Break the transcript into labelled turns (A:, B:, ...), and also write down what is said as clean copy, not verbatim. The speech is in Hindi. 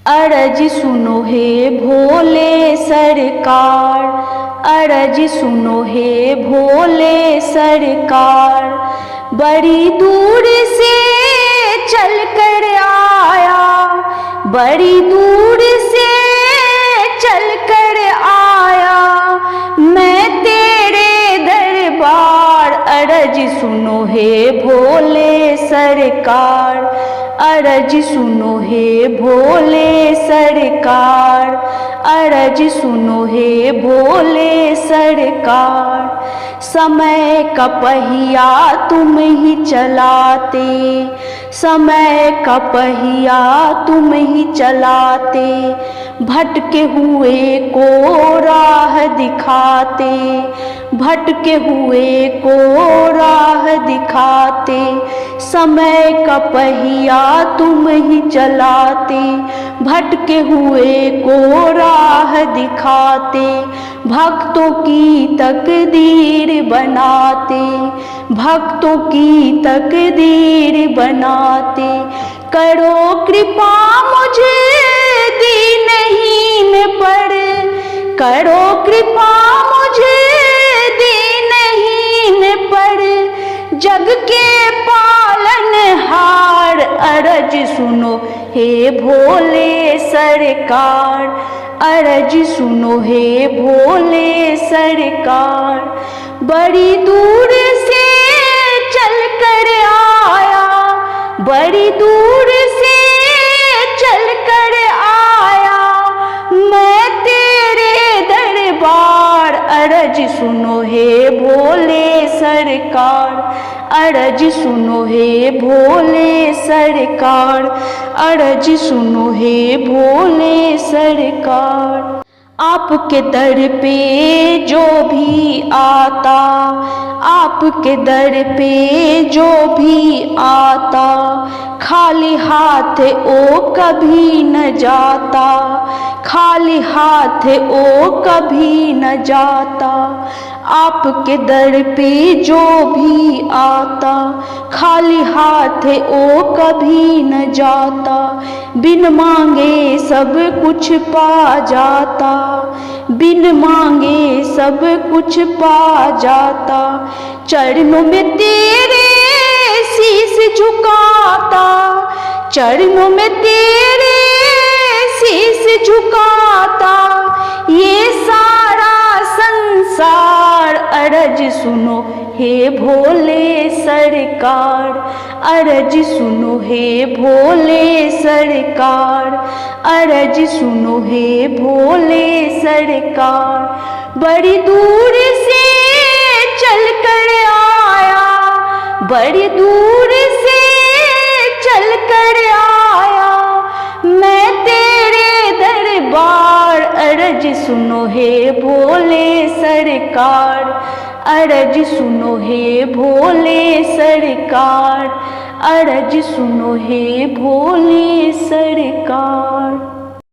A: अरज सुनो हे भोले सरकार, अरज सुनो हे भोले सरकार। बड़ी दूर से चल कर आया, बड़ी दूर से चल कर आया मैं तेरे दरबार। अरज सुनो हे भोले सरकार, अरज सुनो हे भोले सरकार, अरज सुनो हे भोले सरकार। समय का पहिया तुम ही चलाते, समय का पहिया तुम ही चलाते, भटके हुए को राह दिखाते, भटके हुए को राह दिखाते। समय का पहिया तुम ही चलाते, भटके हुए को राह दिखाते, भक्तों की तकदीर बनाते, भक्तों की तकदीर बनाते। करो कृपा मुझे दीनहीन पर, करो कृपा मुझे दीनहीन पर, जग के पालनहार। अरज सुनो हे भोले सरकार, अरज सुनो हे भोले सरकार। बड़ी दूर से चल कर आया, बड़ी दूर से चल कर आया मैं तेरे दरबार। अरज सुनो हे भोले सरकार, अरज सुनो हे भोले सरकार, अरज सुनो हे भोले सरकार। आपके दर पे जो भी आता, आपके दर पे जो भी आता, खाली हाथ ओ कभी न जाता, खाली हाथ ओ कभी न जाता। आपके दर पे जो भी आता, खाली हाथ ओ कभी न जाता। बिन मांगे सब कुछ पा जाता, बिन मांगे सब कुछ पा जाता। चरणों में तेरे शीश झुकाता, चरणों में तेरे शीश झुकाता ये सारा संसार। अरज सुनो हे भोले सरकार, अरज सुनो हे भोले सरकार, अरज सुनो हे भोले सरकार। बड़ी दूर से चल कर आया, बड़ी दूर से चल कर आया मैं तेरे दरबार। अरज सुनो हे भोले सरकार, अरज सुनो हे भोले सरकार, अरज सुनो हे भोले सरकार।